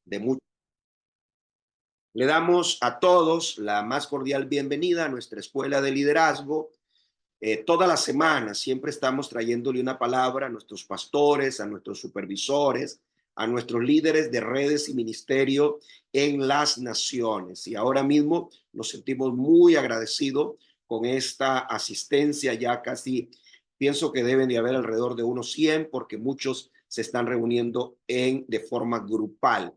de mucho. Le damos a todos la más cordial bienvenida a nuestra escuela de liderazgo. Toda la semana siempre estamos trayéndole una palabra a nuestros pastores, a nuestros supervisores, a nuestros líderes de redes y ministerio en las naciones. Y ahora mismo nos sentimos muy agradecidos con esta asistencia. Ya casi pienso que deben de haber alrededor de unos 100 porque muchos se están reuniendo de forma grupal.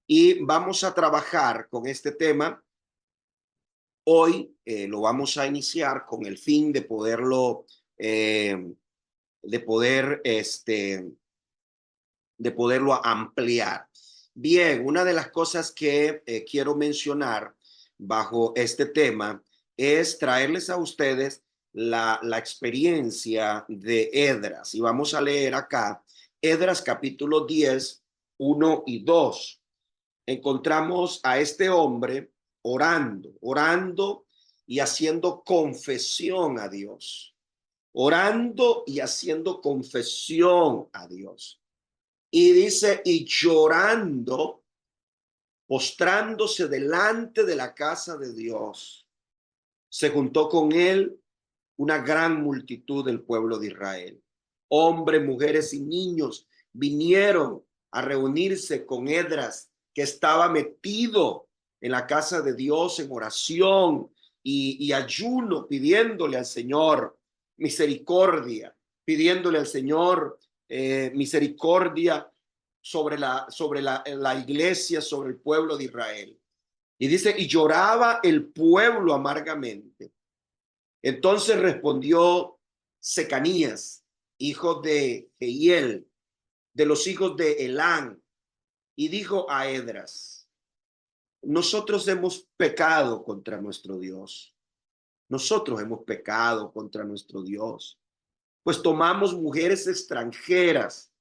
Y vamos a trabajar con este tema. Hoy lo vamos a iniciar con el fin de poderlo, de poder, de poderlo ampliar. Bien, una de las cosas que quiero mencionar bajo este tema es traerles a ustedes la experiencia de Esdras. Y vamos a leer acá Esdras capítulo 10, 1 y 2. Encontramos a este hombre orando y haciendo confesión a Dios, orando y haciendo confesión a Dios. Y dice, y llorando, postrándose delante de la casa de Dios, se juntó con él una gran multitud del pueblo de Israel. Hombres, mujeres y niños vinieron a reunirse con Esdras, que estaba metido en la casa de Dios en oración y ayuno, pidiéndole al Señor misericordia, pidiéndole al Señor misericordia sobre la iglesia, sobre el pueblo de Israel. Y dice, y lloraba el pueblo amargamente. Entonces respondió Secanías, hijo de Jehiel, de los hijos de Elán, y dijo a Esdras, nosotros hemos pecado contra nuestro Dios. Nosotros hemos pecado contra nuestro Dios, pues tomamos mujeres extranjeras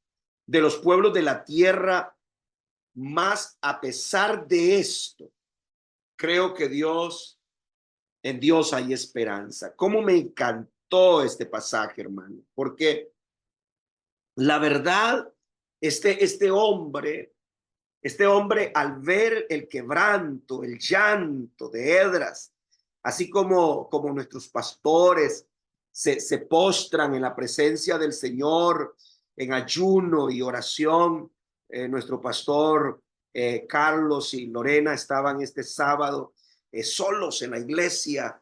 de los pueblos de la tierra, mas a pesar de esto, creo que en Dios hay esperanza. ¿Cómo me encantó este pasaje, hermano? Porque la verdad, este hombre al ver el quebranto, el llanto de Esdras, así como nuestros pastores se postran en la presencia del Señor en ayuno y oración. Nuestro pastor Carlos y Lorena estaban este sábado solos en la iglesia,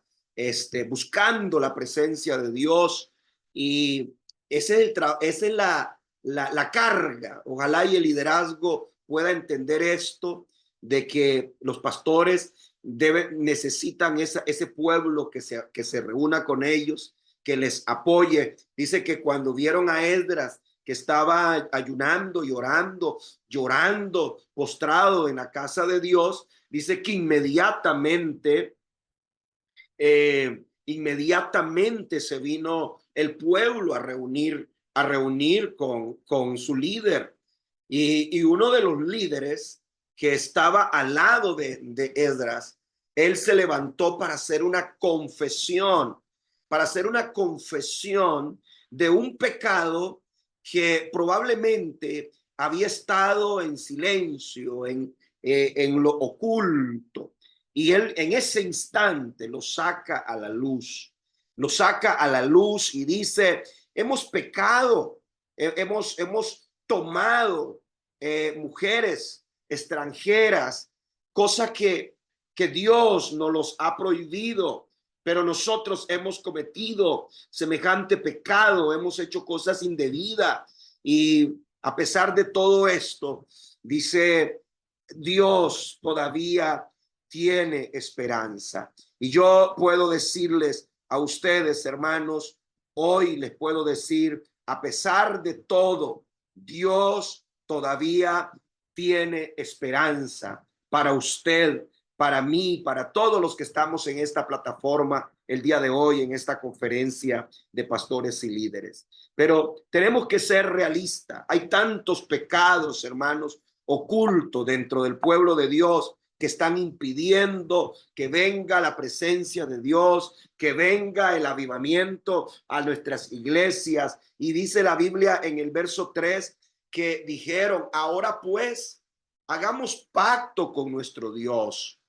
buscando la presencia de Dios. Y esa es la carga. Ojalá y el liderazgo pueda entender esto, de que los pastores necesitan ese pueblo que se reúna con ellos, que les apoye. Dice que cuando vieron a Esdras, que estaba ayunando y orando, llorando, postrado en la casa de Dios, dice que inmediatamente se vino el pueblo a reunir con su líder. Y uno de los líderes que estaba al lado de Esdras, él se levantó para hacer una confesión de un pecado que probablemente había estado en silencio, en lo oculto. Y él en ese instante lo saca a la luz, y dice, hemos pecado, hemos tomado mujeres extranjeras, cosa que Dios nos los ha prohibido, pero nosotros hemos cometido semejante pecado, hemos hecho cosas indebidas. Y a pesar de todo esto, dice, Dios todavía tiene esperanza. Y yo puedo decirles a ustedes, hermanos, hoy les puedo decir, a pesar de todo, Dios todavía tiene esperanza para usted, para mí, para todos los que estamos en esta plataforma el día de hoy, en esta conferencia de pastores y líderes. Pero tenemos que ser realistas. Hay tantos pecados, hermanos, ocultos dentro del pueblo de Dios, que están impidiendo que venga la presencia de Dios, que venga el avivamiento a nuestras iglesias. Y dice la Biblia en el verso 3 que dijeron, ahora pues, Hagamos pacto con nuestro Dios.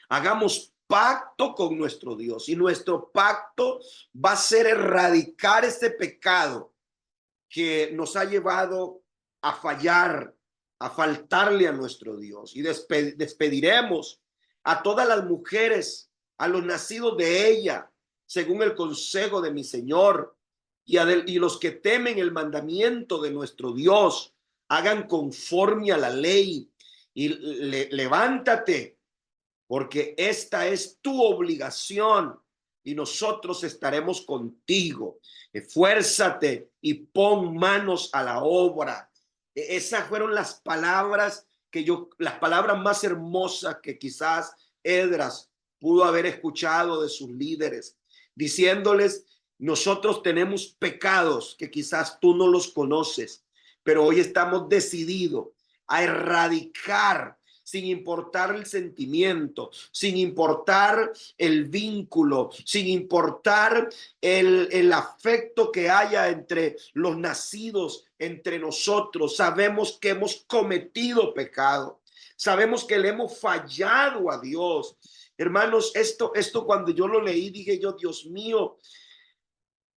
Hagamos pacto con nuestro Dios. Y nuestro pacto va a ser erradicar este pecado que nos ha llevado a fallar, a faltarle a nuestro Dios. Y despediremos a todas las mujeres, a los nacidos de ella, según el consejo de mi Señor, y los que temen el mandamiento de nuestro Dios, hagan conforme a la ley. Y levántate, porque esta es tu obligación y nosotros estaremos contigo. Esfuérzate y pon manos a la obra. Esas fueron las palabras las palabras más hermosas que quizás Esdras pudo haber escuchado de sus líderes, diciéndoles: nosotros tenemos pecados que quizás tú no los conoces, pero hoy estamos decididos a erradicar, sin importar el sentimiento, sin importar el vínculo, sin importar el afecto que haya entre los nacidos, entre nosotros. Sabemos que hemos cometido pecado, sabemos que le hemos fallado a Dios. Hermanos, esto cuando yo lo leí, dije yo: Dios mío,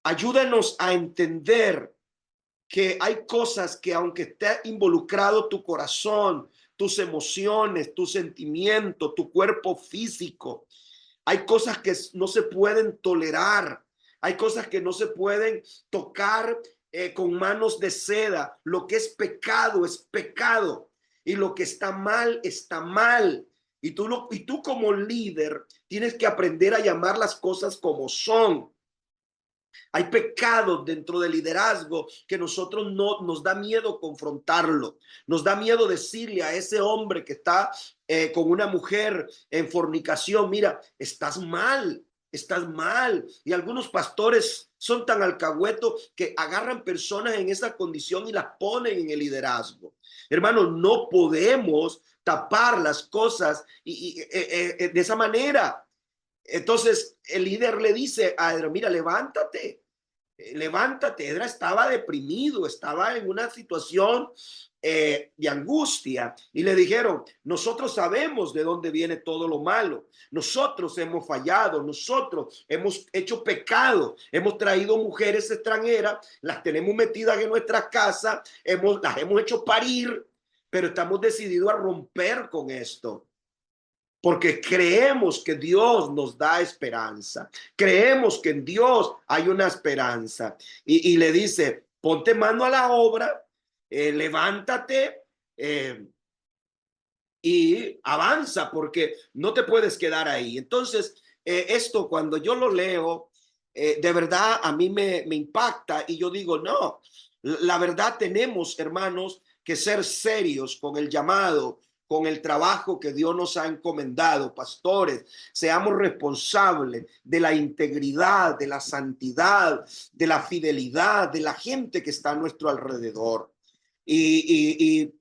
ayúdanos a entender que hay cosas que, aunque esté involucrado tu corazón, tus emociones, tu sentimiento, tu cuerpo físico, hay cosas que no se pueden tolerar, hay cosas que no se pueden tocar con manos de seda. Lo que es pecado es pecado, y lo que está mal está mal. Y tú como líder tienes que aprender a llamar las cosas como son. Hay pecados dentro del liderazgo que nosotros no nos da miedo confrontarlo. Nos da miedo decirle a ese hombre que está con una mujer en fornicación: mira, estás mal, estás mal. Y algunos pastores son tan alcahuetos que agarran personas en esa condición y las ponen en el liderazgo. Hermanos, no podemos tapar las cosas de esa manera. Entonces el líder le dice a Edra: mira, levántate, levántate. Edra estaba deprimido, estaba en una situación de angustia, y le dijeron: nosotros sabemos de dónde viene todo lo malo, nosotros hemos fallado, nosotros hemos hecho pecado, hemos traído mujeres extranjeras, las tenemos metidas en nuestra casa, las hemos hecho parir, pero estamos decididos a romper con esto, porque creemos que Dios nos da esperanza. Creemos que en Dios hay una esperanza. Y le dice: ponte mano a la obra, levántate y avanza, porque no te puedes quedar ahí. Entonces, esto cuando yo lo leo, de verdad a mí me impacta, y yo digo: no, la verdad tenemos, hermanos, que ser serios con el llamado, con el trabajo que Dios nos ha encomendado. Pastores, seamos responsables de la integridad, de la santidad, de la fidelidad de la gente que está a nuestro alrededor. Y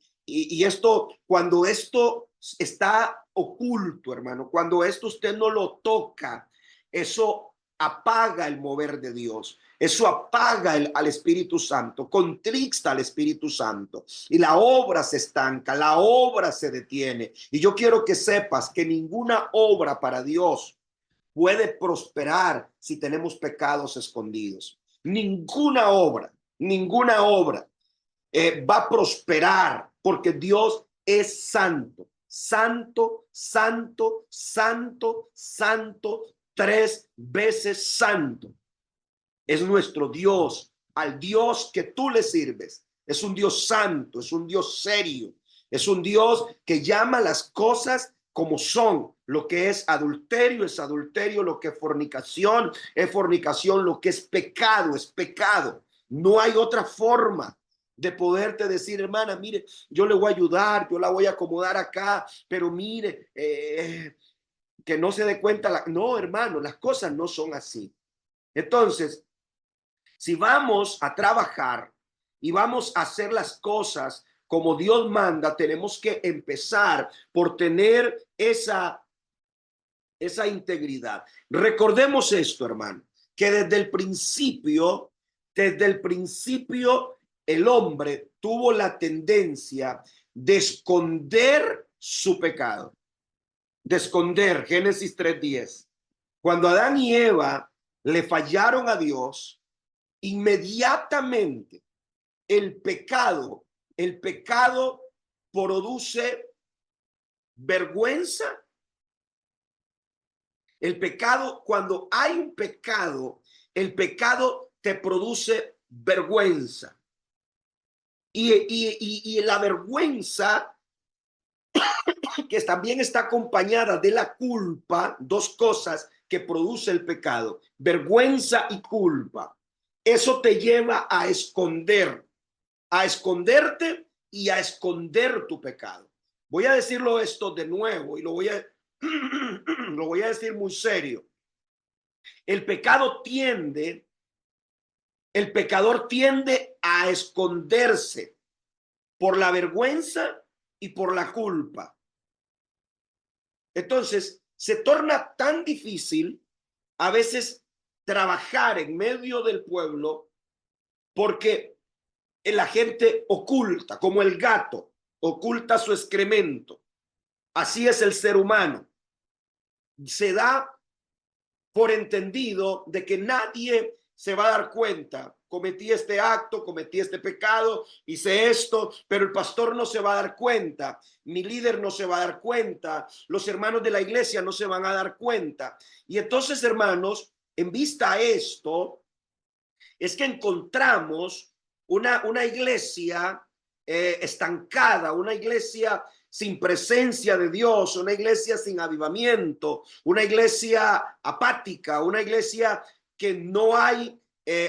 esto, cuando esto está oculto, hermano, cuando esto usted no lo toca, eso apaga el mover de Dios. Eso apaga al Espíritu Santo, contrista al Espíritu Santo, y la obra se estanca, la obra se detiene. Y yo quiero que sepas que ninguna obra para Dios puede prosperar si tenemos pecados escondidos. Ninguna obra va a prosperar, porque Dios es santo, santo, santo, santo, santo, 3 veces santo. Es nuestro Dios. Al Dios que tú le sirves es un Dios santo, es un Dios serio, es un Dios que llama las cosas como son. Lo que es adulterio es adulterio, lo que es fornicación, lo que es pecado. No hay otra forma de poderte decir: hermana, mire, yo le voy a ayudar, yo la voy a acomodar acá, pero mire, que no se dé cuenta. No, hermano, las cosas no son así. Entonces, si vamos a trabajar y vamos a hacer las cosas como Dios manda, tenemos que empezar por tener esa integridad. Recordemos esto, hermano, que desde el principio, el hombre tuvo la tendencia de esconder su pecado. De esconder, Génesis 3:10. Cuando Adán y Eva le fallaron a Dios, inmediatamente el pecado produce vergüenza. El pecado, cuando hay un pecado, el pecado te produce vergüenza. Y la vergüenza, que también está acompañada de la culpa, dos cosas que produce el pecado, vergüenza y culpa. Eso te lleva a esconderte y a esconder tu pecado. Voy a decirlo esto de nuevo y lo voy a decir muy serio. El pecador tiende a esconderse por la vergüenza y por la culpa. Entonces, se torna tan difícil a veces trabajar en medio del pueblo porque la gente oculta, como el gato, oculta su excremento. Así es el ser humano. Se da por entendido de que nadie se va a dar cuenta. Cometí este acto, cometí este pecado, hice esto, pero el pastor no se va a dar cuenta, mi líder no se va a dar cuenta, los hermanos de la iglesia no se van a dar cuenta. Y entonces, hermanos, en vista a esto, es que encontramos una iglesia estancada, una iglesia sin presencia de Dios, una iglesia sin avivamiento, una iglesia apática, una iglesia que no hay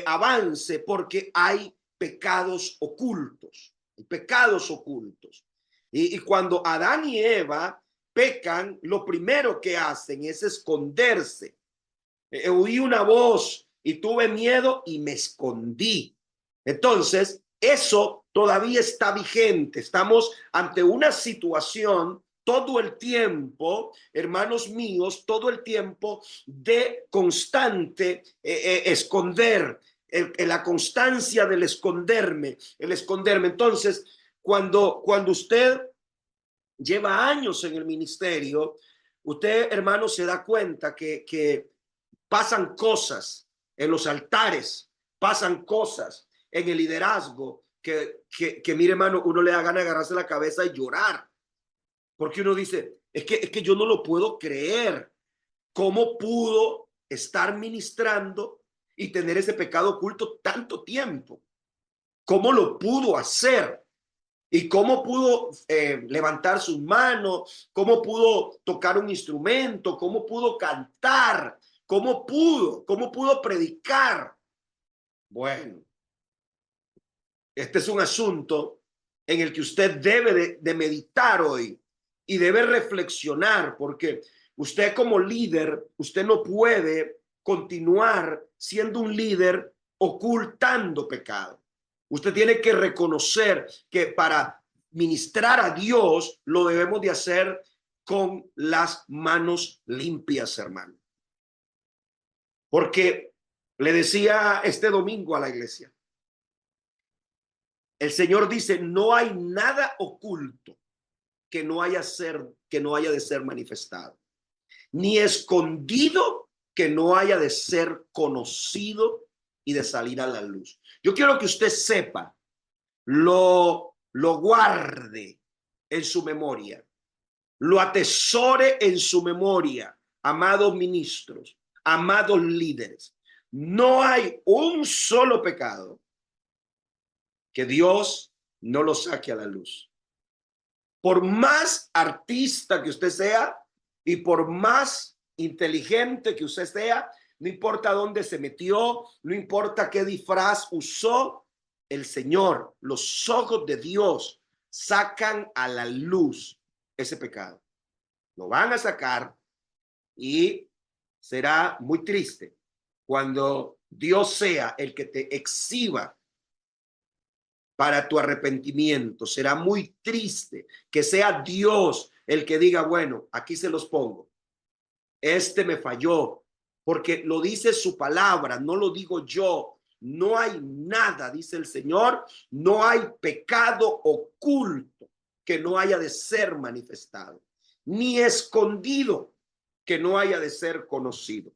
avance porque hay pecados ocultos, pecados ocultos. Y cuando Adán y Eva pecan, lo primero que hacen es esconderse. Oí una voz y tuve miedo y me escondí. Entonces, eso todavía está vigente. Estamos ante una situación todo el tiempo, hermanos míos, todo el tiempo de constante esconder, la constancia del esconderme, el esconderme. Entonces, cuando usted lleva años en el ministerio, usted, hermano, se da cuenta que pasan cosas en los altares, pasan cosas en el liderazgo que mire, hermano, uno le da ganas de agarrarse la cabeza y llorar. Porque uno dice, es que yo no lo puedo creer. ¿Cómo pudo estar ministrando y tener ese pecado oculto tanto tiempo? ¿Cómo lo pudo hacer? ¿Y cómo pudo levantar sus manos? ¿Cómo pudo tocar un instrumento? ¿Cómo pudo cantar? ¿Cómo pudo predicar? Bueno, este es un asunto en el que usted debe de meditar hoy y debe reflexionar, porque usted como líder, usted no puede continuar siendo un líder ocultando pecado. Usted tiene que reconocer que para ministrar a Dios lo debemos de hacer con las manos limpias, hermano. Porque le decía este domingo a la iglesia, el Señor dice, no hay nada oculto que no haya de ser manifestado, ni escondido que no haya de ser conocido y de salir a la luz. Yo quiero que usted sepa, lo guarde en su memoria, lo atesore en su memoria, amados ministros, amados líderes. No hay un solo pecado que Dios no lo saque a la luz. Por más artista que usted sea y por más inteligente que usted sea, no importa dónde se metió, no importa qué disfraz usó, el Señor, los ojos de Dios sacan a la luz ese pecado. Lo van a sacar y será muy triste cuando Dios sea el que te exhiba para tu arrepentimiento. Será muy triste que sea Dios el que diga, bueno, aquí se los pongo. Este me falló, porque lo dice su palabra, no lo digo yo. No hay nada, dice el Señor, no hay pecado oculto que no haya de ser manifestado, ni escondido que no haya de ser conocido.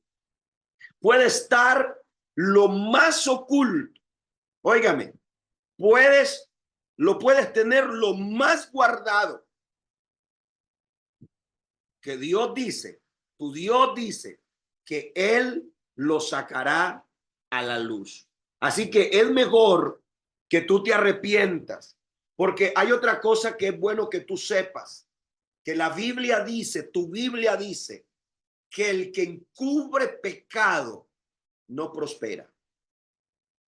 Puede estar lo más oculto. Óigame, lo puedes tener lo más guardado, que Dios dice, tu Dios dice que Él lo sacará a la luz. Así que es mejor que tú te arrepientas, porque hay otra cosa que es bueno que tú sepas, que la Biblia dice, tu Biblia dice, que el que encubre pecado no prospera.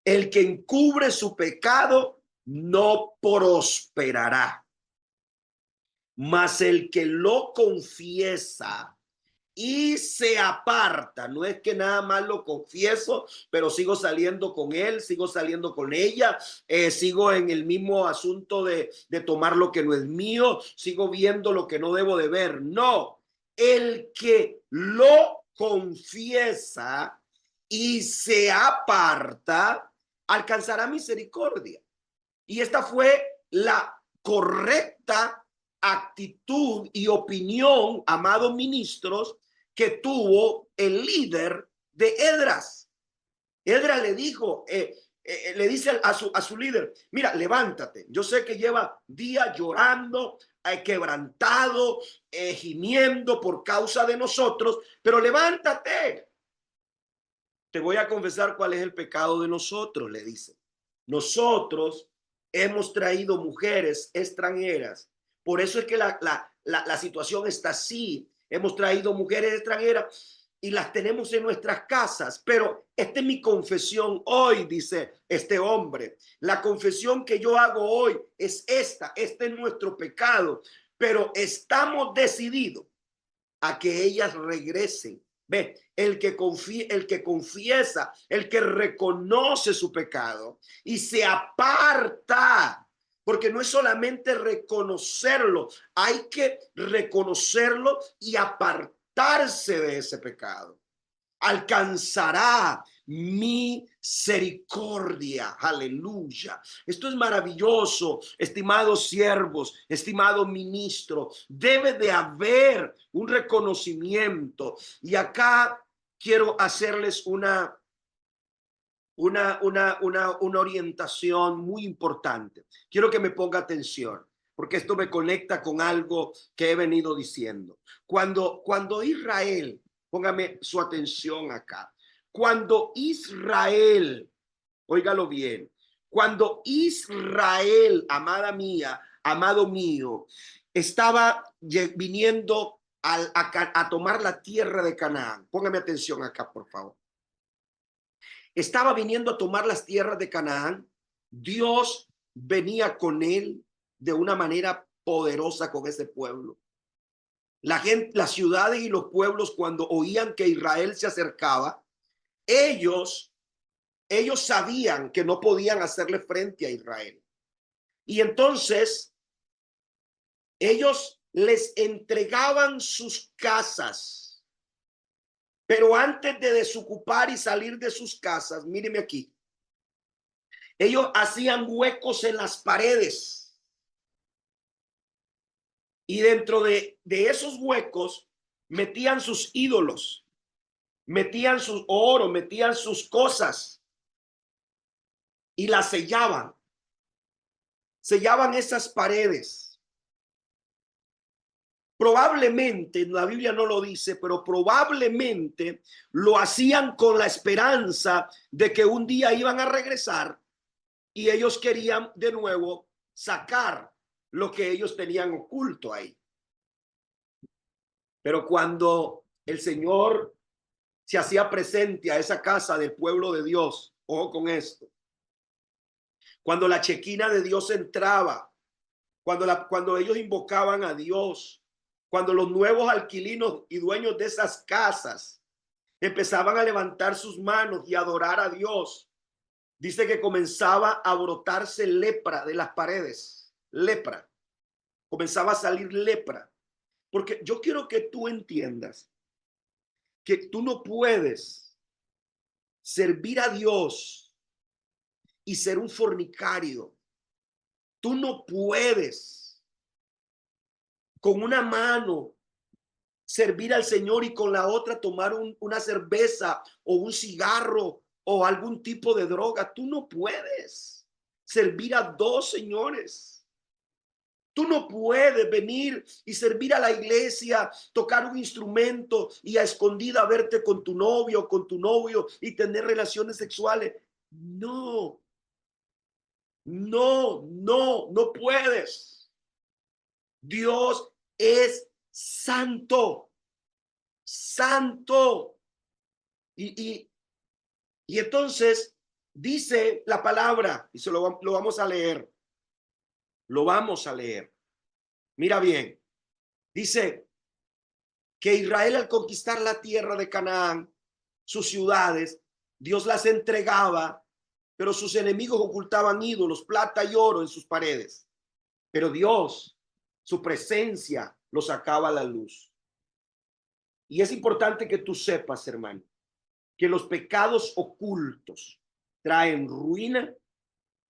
El que encubre su pecado no prosperará. Mas el que lo confiesa y se aparta, no es que nada más lo confieso, pero sigo saliendo con él, sigo saliendo con ella, sigo en el mismo asunto de tomar lo que no es mío, sigo viendo lo que no debo de ver. No, el que lo confiesa y se aparta, alcanzará misericordia. Y esta fue la correcta actitud y opinión, amados ministros, que tuvo el líder de Esdras. Esdras le dijo, le dice a su líder, mira, levántate. Yo sé que lleva días llorando, quebrantado, gimiendo por causa de nosotros, pero levántate. Te voy a confesar cuál es el pecado de nosotros, le dice. Nosotros hemos traído mujeres extranjeras. Por eso es que la situación está así. Hemos traído mujeres extranjeras y las tenemos en nuestras casas. Pero esta es mi confesión hoy, dice este hombre. La confesión que yo hago hoy es esta. Este es nuestro pecado. Pero estamos decididos a que ellas regresen. Ve, el que confiesa, el que reconoce su pecado y se aparta, porque no es solamente reconocerlo, hay que reconocerlo y apartarse de ese pecado. Alcanzará misericordia. Aleluya. Esto es maravilloso, estimados siervos, estimado ministro. Debe de haber un reconocimiento. Y acá quiero hacerles una orientación muy importante. Quiero que me ponga atención, porque esto me conecta con algo que he venido diciendo. Cuando Israel, póngame su atención acá, cuando Israel, óigalo bien, cuando Israel, amada mía, amado mío, estaba viniendo a tomar la tierra de Canaán, póngame atención acá, por favor. Estaba viniendo a tomar las tierras de Canaán. Dios venía con él de una manera poderosa con ese pueblo. La gente, las ciudades y los pueblos, cuando oían que Israel se acercaba, ellos sabían que no podían hacerle frente a Israel. Y entonces ellos les entregaban sus casas. Pero antes de desocupar y salir de sus casas, míreme aquí, ellos hacían huecos en las paredes y dentro de esos huecos metían sus ídolos, metían su oro, metían sus cosas y las sellaban. Sellaban esas paredes. Probablemente, la Biblia no lo dice, pero probablemente lo hacían con la esperanza de que un día iban a regresar y ellos querían de nuevo sacar lo que ellos tenían oculto ahí. Pero cuando el Señor se hacía presente a esa casa del pueblo de Dios, ojo con esto, cuando la chequina de Dios entraba, cuando ellos invocaban a Dios, cuando los nuevos alquilinos y dueños de esas casas empezaban a levantar sus manos y adorar a Dios, dice que comenzaba a brotarse lepra de las paredes, lepra, comenzaba a salir lepra, porque yo quiero que tú entiendas que tú no puedes servir a Dios y ser un fornicario. Tú no puedes con una mano servir al Señor y con la otra tomar una cerveza o un cigarro o algún tipo de droga. Tú no puedes servir a dos señores. Tú no puedes venir y servir a la iglesia, tocar un instrumento y a escondida verte con tu novio o con tu novio y tener relaciones sexuales. No, no puedes. Dios es santo, santo. Y, y entonces dice la palabra, y lo vamos a leer, lo vamos a leer. Mira bien, dice que Israel al conquistar la tierra de Canaán, sus ciudades, Dios las entregaba, pero sus enemigos ocultaban ídolos, plata y oro en sus paredes. Pero Dios, su presencia, lo sacaba a la luz. Y es importante que tú sepas, hermano, que los pecados ocultos traen ruina,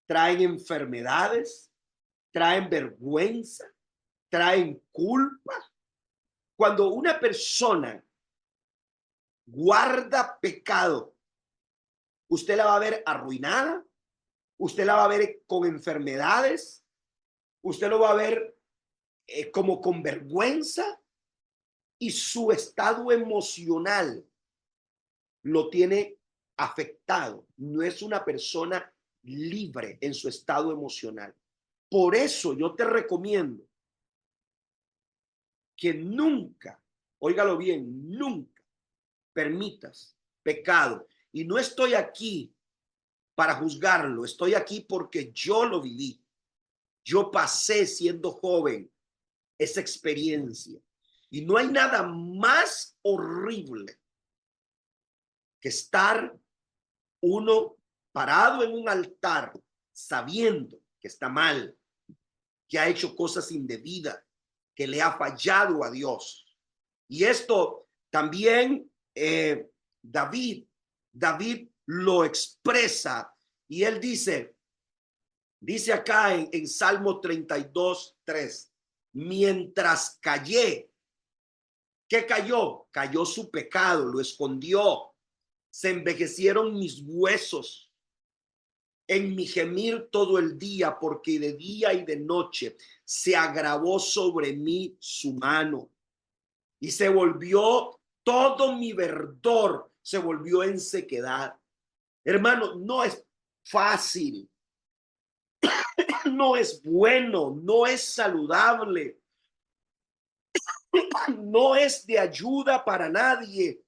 traen enfermedades, traen vergüenza, traen culpa. Cuando una persona guarda pecado, usted la va a ver arruinada, usted la va a ver con enfermedades, usted lo va a ver como con vergüenza, y su estado emocional lo tiene afectado. No es una persona libre en su estado emocional. Por eso yo te recomiendo que nunca, óigalo bien, nunca permitas pecado. Y no estoy aquí para juzgarlo, estoy aquí porque yo lo viví. Yo pasé siendo joven esa experiencia. Y no hay nada más horrible que estar uno parado en un altar sabiendo que está mal, que ha hecho cosas indebidas, que le ha fallado a Dios. Y esto también David lo expresa, y él dice acá en Salmo 32:3, mientras callé, ¿qué cayó? Cayó su pecado, lo escondió, se envejecieron mis huesos en mi gemir todo el día, porque de día y de noche se agravó sobre mí su mano y se volvió todo mi verdor, se volvió en sequedad. Hermano, no es fácil, no es bueno, no es saludable, no es de ayuda para nadie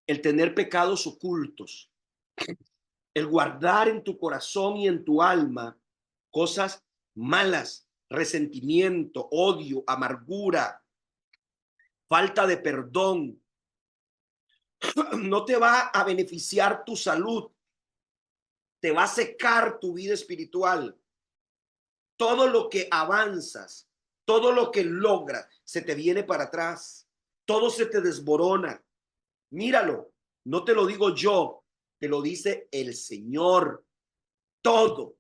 el tener pecados ocultos, el guardar en tu corazón y en tu alma cosas malas, resentimiento, odio, amargura, falta de perdón. No te va a beneficiar tu salud, te va a secar tu vida espiritual. Todo lo que avanzas, todo lo que logras, se te viene para atrás, todo se te desborona. Míralo, no te lo digo yo, te lo dice el Señor. Todo.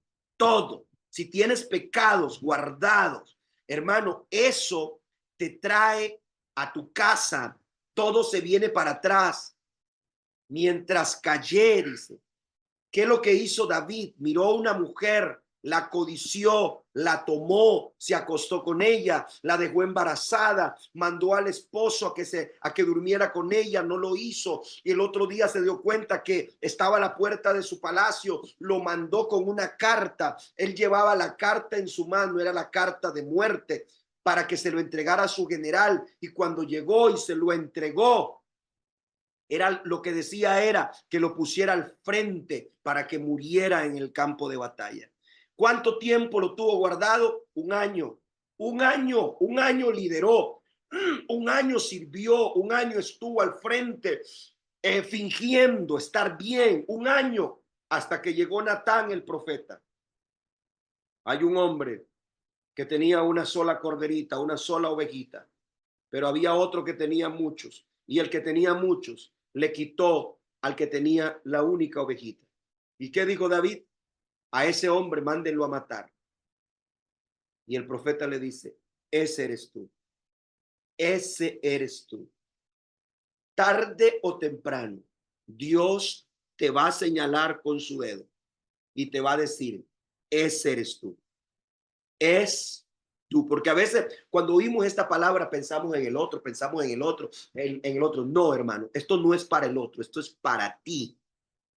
Si tienes pecados guardados, hermano, eso te trae a tu casa, todo se viene para atrás. Mientras callé, dice, ¿qué es lo que hizo David? Miró a una mujer, la codició, la tomó, se acostó con ella, la dejó embarazada, mandó al esposo a que durmiera con ella, no lo hizo, y el otro día se dio cuenta que estaba a la puerta de su palacio, lo mandó con una carta, él llevaba la carta en su mano, era la carta de muerte, para que se lo entregara a su general, y cuando llegó y se lo entregó, era lo que decía era que lo pusiera al frente para que muriera en el campo de batalla. ¿Cuánto tiempo lo tuvo guardado? Un año. Un año lideró, un año sirvió, un año estuvo al frente, fingiendo estar bien, un año, hasta que llegó Natán el profeta. Hay un hombre que tenía una sola corderita, una sola ovejita, pero había otro que tenía muchos, y el que tenía muchos le quitó al que tenía la única ovejita. ¿Y qué dijo David? A ese hombre mándenlo a matar. Y el profeta le dice, ese eres tú. Ese eres tú. Tarde o temprano, Dios te va a señalar con su dedo y te va a decir, ese eres tú. Es tú. Porque a veces cuando oímos esta palabra pensamos en el otro, pensamos en el otro, en el otro. No, hermano, esto no es para el otro, esto es para ti.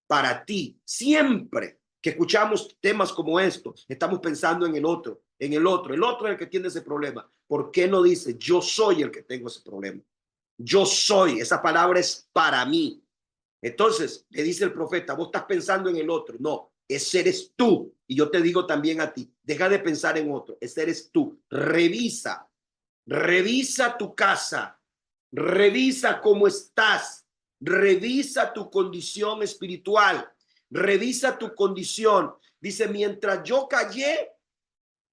Para ti. Siempre que escuchamos temas como estos, estamos pensando en el otro, en el otro. El otro es el que tiene ese problema. ¿Por qué no dice, yo soy el que tengo ese problema? Yo soy, esa palabra es para mí. Entonces, le dice el profeta, vos estás pensando en el otro. No, ese eres tú. Y yo te digo también a ti, deja de pensar en otro, ese eres tú. Revisa, revisa tu casa, revisa cómo estás, revisa tu condición espiritual, revisa tu condición. Dice, mientras yo callé,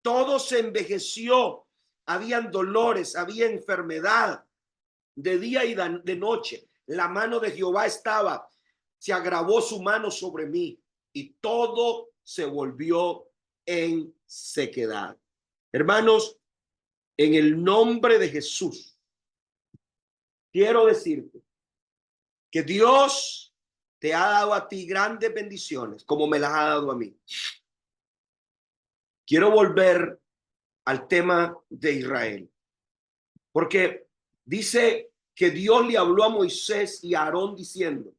todo se envejeció, habían dolores, había enfermedad de día y de noche. La mano de Jehová estaba, se agravó su mano sobre mí y todo se volvió en sequedad. Hermanos, en el nombre de Jesús, quiero decirte que Dios te ha dado a ti grandes bendiciones como me las ha dado a mí. Quiero volver al tema de Israel, porque dice que Dios le habló a Moisés y a Aarón diciendo,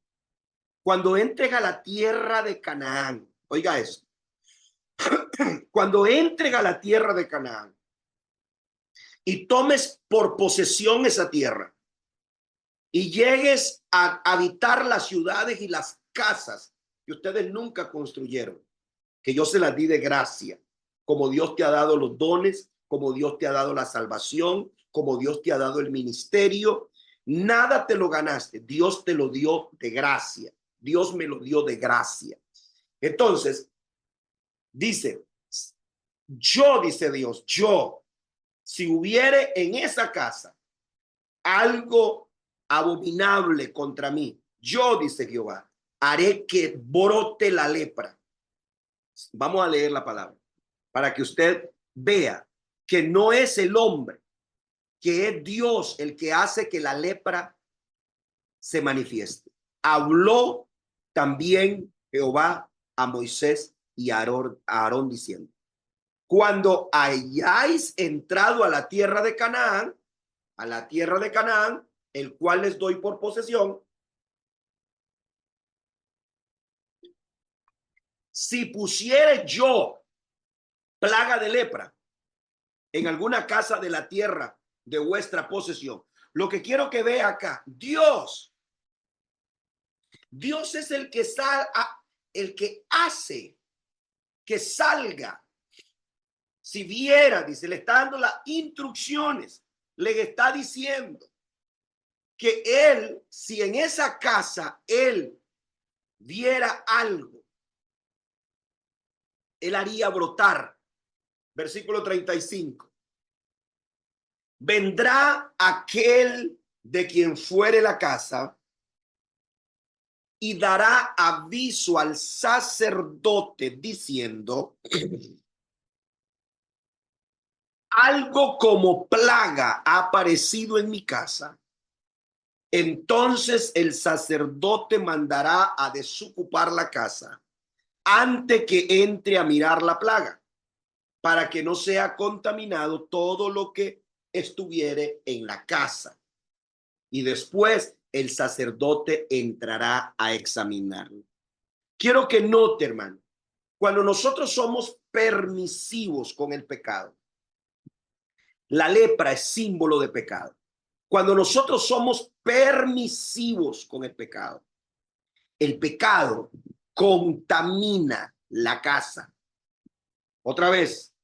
cuando entres a la tierra de Canaán, oiga esto, cuando entres a la tierra de Canaán y tomes por posesión esa tierra y llegues a habitar las ciudades y las casas que ustedes nunca construyeron, que yo se las di de gracia, como Dios te ha dado los dones, como Dios te ha dado la salvación, como Dios te ha dado el ministerio, nada te lo ganaste, Dios te lo dio de gracia, Dios me lo dio de gracia. Entonces, dice, yo, dice Dios, yo, si hubiere en esa casa algo abominable contra mí, yo, dice Jehová, haré que brote la lepra. Vamos a leer la palabra para que usted vea que no es el hombre, que es Dios el que hace que la lepra se manifieste. Habló también Jehová a Moisés y a Aarón diciendo, cuando hayáis entrado a la tierra de Canaán, a la tierra de Canaán, el cual les doy por posesión, si pusiere yo plaga de lepra en alguna casa de la tierra de vuestra posesión, lo que quiero que vea acá, Dios es el que el que hace que salga. Si viera, dice, le está dando las instrucciones, le está diciendo que él, si en esa casa él viera algo, él haría brotar. Versículo 35. Vendrá aquel de quien fuere la casa y dará aviso al sacerdote diciendo, algo como plaga ha aparecido en mi casa. Entonces el sacerdote mandará a desocupar la casa antes que entre a mirar la plaga, para que no sea contaminado todo lo que estuviere en la casa. Y después el sacerdote entrará a examinarlo. Quiero que note, hermano, cuando nosotros somos permisivos con el pecado, la lepra es símbolo de pecado. Cuando nosotros somos permisivos con el pecado contamina la casa. Otra vez,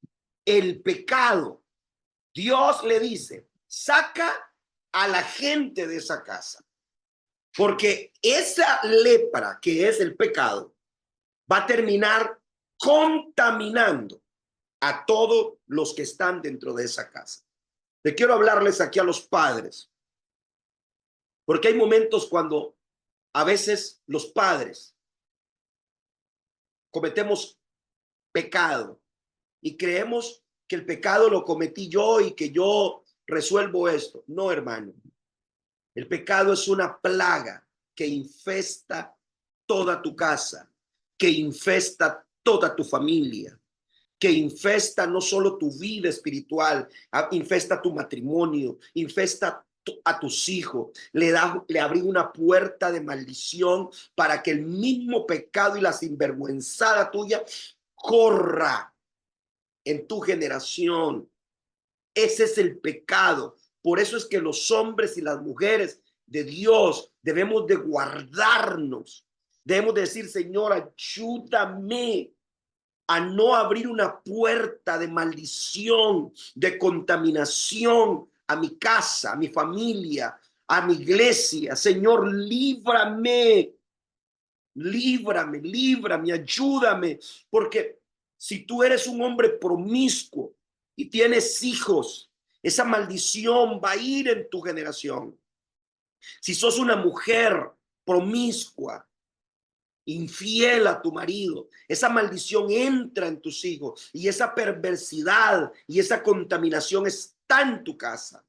el pecado, Dios le dice, saca a la gente de esa casa, porque esa lepra que es el pecado va a terminar contaminando a todos los que están dentro de esa casa. Le quiero hablarles aquí a los padres, porque hay momentos cuando a veces los padres cometemos pecado y creemos que el pecado lo cometí yo y que yo resuelvo esto. No, hermano. El pecado es una plaga que infesta toda tu casa, que infesta toda tu familia, que infesta no solo tu vida espiritual, infesta tu matrimonio, infesta a tus hijos, le abrí una puerta de maldición para que el mismo pecado y la sinvergüenzada tuya corra en tu generación. Ese es el pecado. Por eso es que los hombres y las mujeres de Dios debemos de guardarnos. Debemos de decir, Señor, ayúdame a no abrir una puerta de maldición, de contaminación a mi casa, a mi familia, a mi iglesia. Señor, líbrame, líbrame, líbrame, ayúdame, porque si tú eres un hombre promiscuo y tienes hijos, esa maldición va a ir en tu generación. Si sos una mujer promiscua, infiel a tu marido, esa maldición entra en tus hijos y esa perversidad y esa contaminación está en tu casa.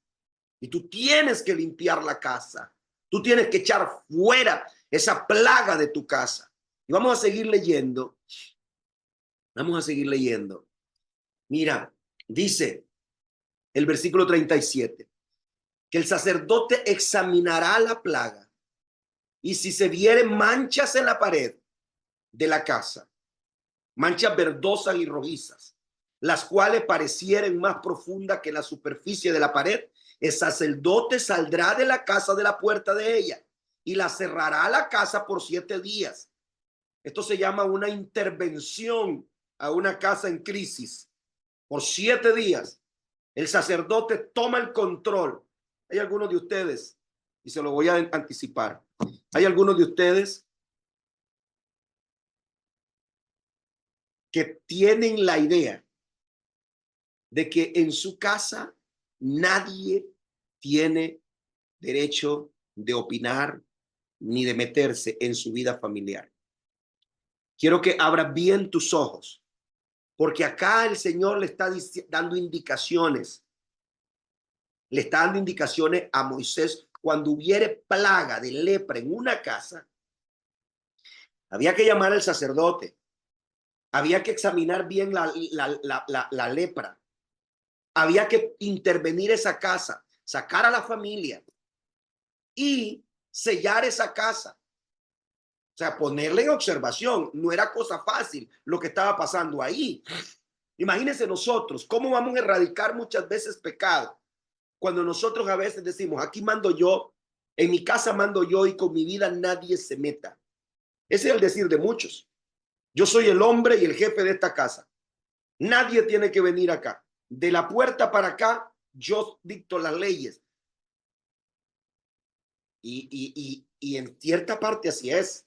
Y tú tienes que limpiar la casa. Tú tienes que echar fuera esa plaga de tu casa. Y vamos a seguir leyendo. Vamos a seguir leyendo. Mira, dice el versículo 37, que el sacerdote examinará la plaga y si se vieren manchas en la pared de la casa, manchas verdosas y rojizas, las cuales parecieren más profundas que la superficie de la pared, el sacerdote saldrá de la casa de la puerta de ella y la cerrará la casa por 7 días. Esto se llama una intervención a una casa en crisis. Por 7 días, el sacerdote toma el control. Hay algunos de ustedes, y se lo voy a anticipar, hay algunos de ustedes que tienen la idea de que en su casa nadie tiene derecho de opinar ni de meterse en su vida familiar. Quiero que abras bien tus ojos, porque acá el Señor le está dando indicaciones. Le está dando indicaciones a Moisés. Cuando hubiere plaga de lepra en una casa, había que llamar al sacerdote. Había que examinar bien la lepra. Había que intervenir esa casa, sacar a la familia y sellar esa casa. O sea, ponerle en observación. No era cosa fácil lo que estaba pasando ahí. Imagínense nosotros, ¿cómo vamos a erradicar muchas veces pecado? Cuando nosotros a veces decimos, aquí mando yo, en mi casa mando yo y con mi vida nadie se meta. Ese es el decir de muchos. Yo soy el hombre y el jefe de esta casa. Nadie tiene que venir acá. De la puerta para acá, yo dicto las leyes. Y en cierta parte así es.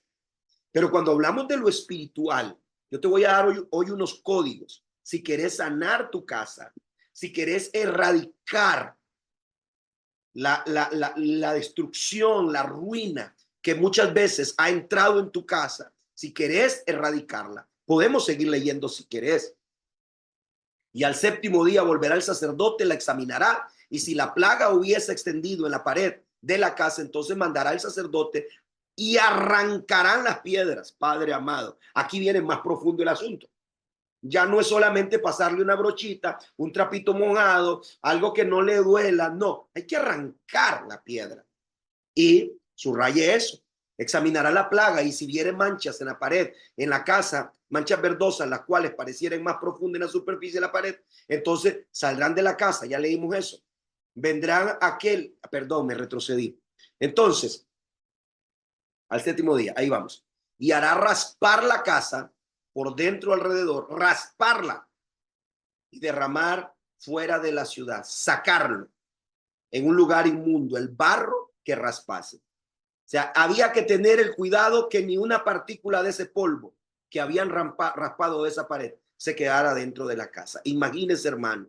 Pero cuando hablamos de lo espiritual, yo te voy a dar hoy unos códigos. Si querés sanar tu casa, si querés erradicar la destrucción, la ruina que muchas veces ha entrado en tu casa, si querés erradicarla, podemos seguir leyendo si querés. Y al 7º día volverá el sacerdote, la examinará, y si la plaga hubiese extendido en la pared de la casa, entonces mandará el sacerdote y arrancarán las piedras. Padre amado, aquí viene más profundo el asunto. Ya no es solamente pasarle una brochita, un trapito mojado, algo que no le duela. No, hay que arrancar la piedra. Y subraye eso. Examinará la plaga y si viere manchas en la pared, en la casa, manchas verdosas, las cuales parecieran más profundas en la superficie de la pared, entonces saldrán de la casa. Ya leímos eso. Vendrán perdón, me retrocedí. Entonces, al 7º día, ahí vamos. Y hará raspar la casa por dentro alrededor, rasparla y derramar fuera de la ciudad, sacarlo en un lugar inmundo, el barro que raspase. O sea, había que tener el cuidado que ni una partícula de ese polvo que habían raspado de esa pared se quedara dentro de la casa. Imagínense, hermano,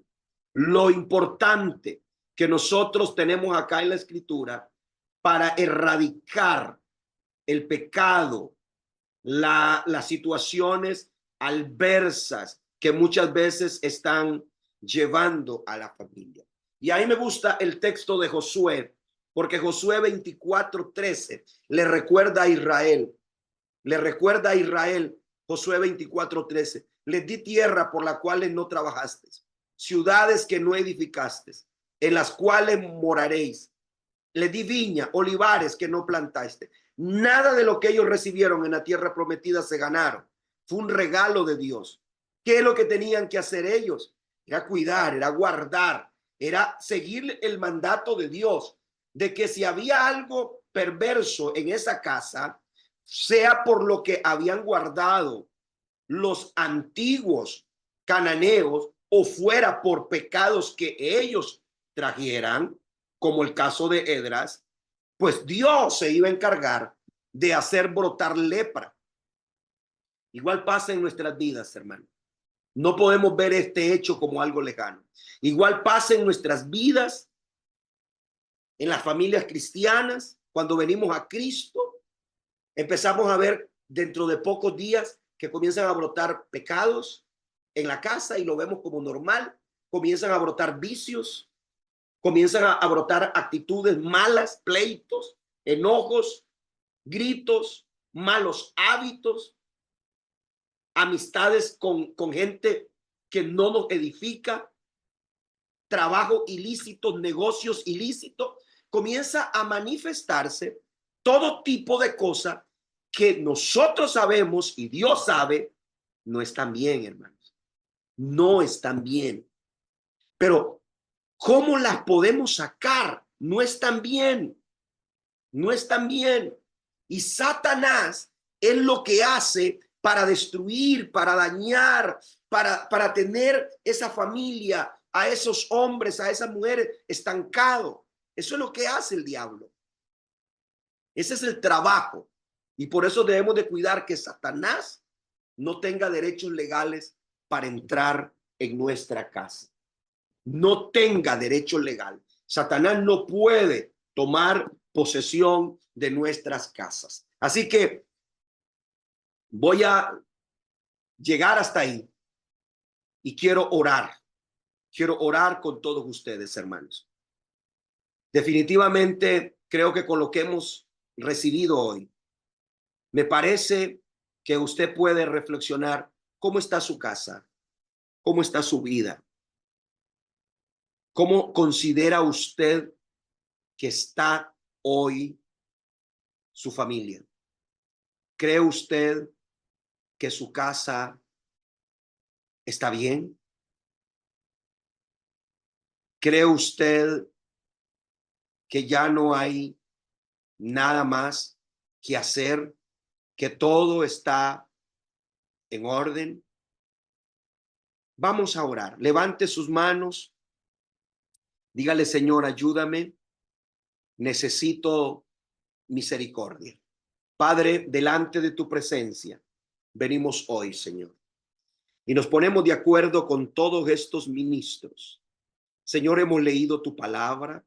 lo importante que nosotros tenemos acá en la Escritura para erradicar el pecado, las situaciones adversas que muchas veces están llevando a la familia. Y ahí me gusta el texto de Josué, porque Josué 24:13 le recuerda a Israel, Josué 24:13, les di tierra por la cual no trabajasteis, ciudades que no edificasteis, en las cuales moraréis. Les di viña, olivares que no plantaste. Nada de lo que ellos recibieron en la tierra prometida se ganaron. Fue un regalo de Dios. ¿Qué es lo que tenían que hacer ellos? Era cuidar, era guardar, era seguir el mandato de Dios, de que si había algo perverso en esa casa, sea por lo que habían guardado los antiguos cananeos o fuera por pecados que ellos trajeran, como el caso de Edras, pues Dios se iba a encargar de hacer brotar lepra. Igual pasa en nuestras vidas, hermano. No podemos ver este hecho como algo lejano. Igual pasa en nuestras vidas, en las familias cristianas, cuando venimos a Cristo, empezamos a ver dentro de pocos días que comienzan a brotar pecados en la casa y lo vemos como normal. Comienzan a brotar vicios, comienzan a brotar actitudes malas, pleitos, enojos, gritos, malos hábitos, amistades con gente que no nos edifica, trabajo ilícito, negocios ilícitos. Comienza a manifestarse todo tipo de cosas que nosotros sabemos y Dios sabe no están bien, hermanos. No están bien. Pero ¿cómo las podemos sacar? No están bien. No están bien. Y Satanás es lo que hace para destruir, para dañar, para tener esa familia, a esos hombres, a esas mujeres estancado. Eso es lo que hace el diablo. Ese es el trabajo. Y por eso debemos de cuidar que Satanás no tenga derechos legales para entrar en nuestra casa. No tenga derecho legal. Satanás no puede tomar posesión de nuestras casas. Así que voy a llegar hasta ahí y quiero orar. Quiero orar con todos ustedes, hermanos. Definitivamente creo que con lo que hemos recibido hoy, me parece que usted puede reflexionar cómo está su casa, cómo está su vida, cómo considera usted que está hoy su familia. ¿Cree usted que su casa está bien? ¿Cree usted que ya no hay nada más que hacer, que todo está en orden? Vamos a orar. Levante sus manos. Dígale, Señor, ayúdame. Necesito misericordia. Padre, delante de tu presencia, venimos hoy, Señor, y nos ponemos de acuerdo con todos estos ministros. Señor, hemos leído tu palabra,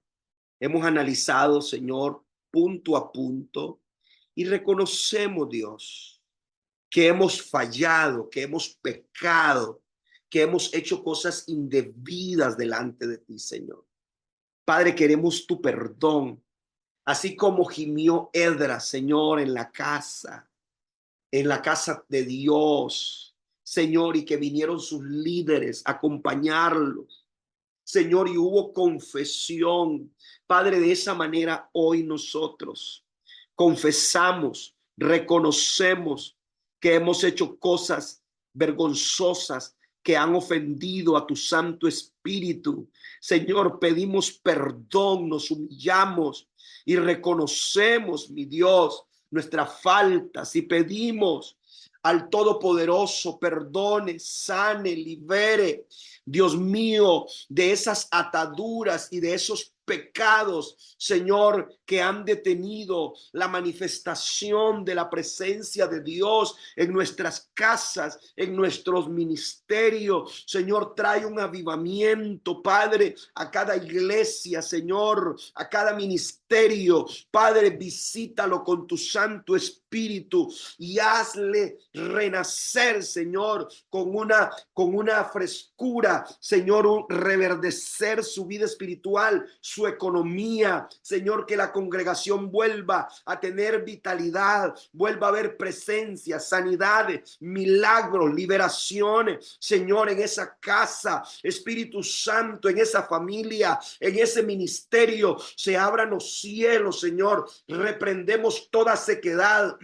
hemos analizado, Señor, punto a punto, y reconocemos, Dios, que hemos fallado, que hemos pecado, que hemos hecho cosas indebidas delante de ti, Señor. Padre, queremos tu perdón, así como gimió Edras, Señor, en la casa de Dios, Señor, y que vinieron sus líderes a acompañarlos, Señor, y hubo confesión. Padre, de esa manera hoy nosotros confesamos, reconocemos que hemos hecho cosas vergonzosas que han ofendido a tu Santo Espíritu. Señor, pedimos perdón, nos humillamos y reconocemos, mi Dios, nuestras faltas y pedimos al Todopoderoso perdone, sane, libere, Dios mío, de esas ataduras y de esos pecados, Señor, que han detenido la manifestación de la presencia de Dios en nuestras casas, en nuestros ministerios. Señor, trae un avivamiento, Padre, a cada iglesia, Señor, a cada ministerio. Padre, visítalo con tu Santo Espíritu y hazle renacer, Señor, con una frescura, Señor, un reverdecer su vida espiritual, su economía, Señor, que la congregación vuelva a tener vitalidad, vuelva a haber presencia, sanidades, milagros, liberaciones, Señor, en esa casa, Espíritu Santo, en esa familia, en ese ministerio, se abran los cielos, Señor, reprendemos toda sequedad,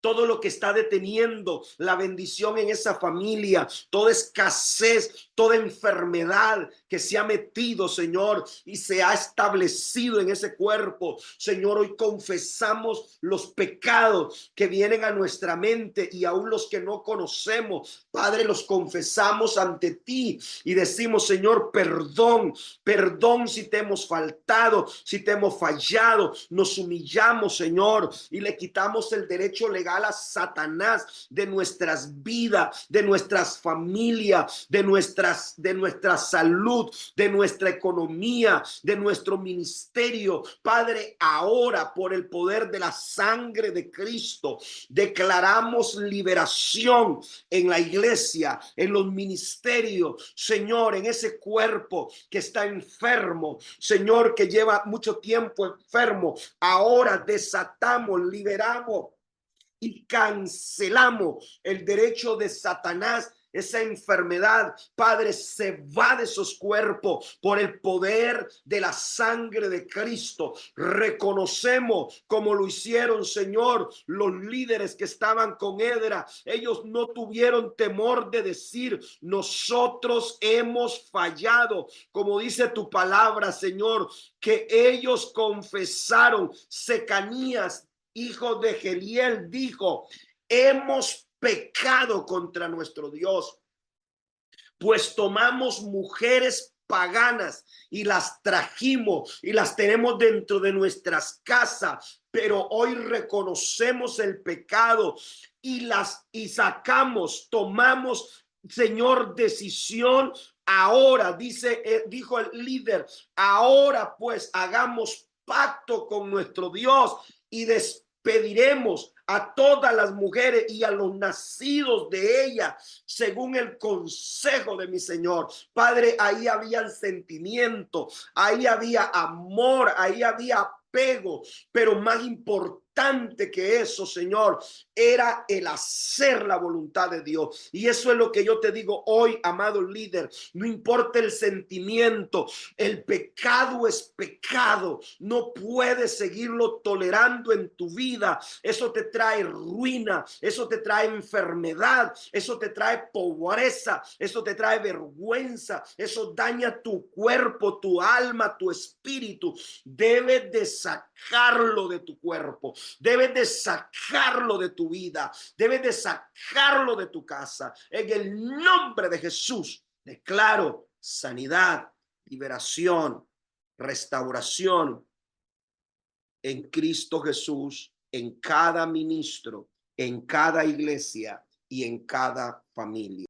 todo lo que está deteniendo la bendición en esa familia, toda escasez, toda enfermedad que se ha metido, Señor, y se ha establecido en ese cuerpo. Señor, hoy confesamos los pecados que vienen a nuestra mente y aún los que no conocemos. Padre, los confesamos ante ti y decimos, Señor, perdón, perdón si te hemos faltado, si te hemos fallado. Nos humillamos, Señor, y le quitamos el derecho legal a Satanás de nuestras vidas, de nuestras familias, de nuestra salud, de nuestra economía, de nuestro ministerio. Padre, ahora por el poder de la sangre de Cristo, declaramos liberación en la iglesia, en los ministerios, Señor, en ese cuerpo que está enfermo, Señor, que lleva mucho tiempo enfermo. Ahora desatamos, liberamos y cancelamos el derecho de Satanás. Esa enfermedad, Padre, se va de esos cuerpos por el poder de la sangre de Cristo. Reconocemos como lo hicieron, Señor, los líderes que estaban con Edra. Ellos no tuvieron temor de decir, nosotros hemos fallado. Como dice tu palabra, Señor, que ellos confesaron. Secanías, hijo de Geliel, dijo, hemos pecado contra nuestro Dios, pues tomamos mujeres paganas y las trajimos y las tenemos dentro de nuestras casas, pero hoy reconocemos el pecado y sacamos, tomamos, Señor, decisión. Ahora dijo el líder, ahora pues hagamos pacto con nuestro Dios y despediremos a todas las mujeres y a los nacidos de ella según el consejo de mi Señor. Padre, ahí había sentimiento, ahí había amor, ahí había apego, pero más importante que eso, Señor, era el hacer la voluntad de Dios. Y eso es lo que yo te digo hoy, amado líder. No importa el sentimiento, el pecado es pecado. No puedes seguirlo tolerando en tu vida. Eso te trae ruina, eso te trae enfermedad, eso te trae pobreza, eso te trae vergüenza, eso daña tu cuerpo, tu alma, tu espíritu. Debes de sacarlo de tu cuerpo. Debes de sacarlo de tu vida, debes de sacarlo de tu casa. En el nombre de Jesús, declaro sanidad, liberación, restauración en Cristo Jesús, en cada ministro, en cada iglesia y en cada familia.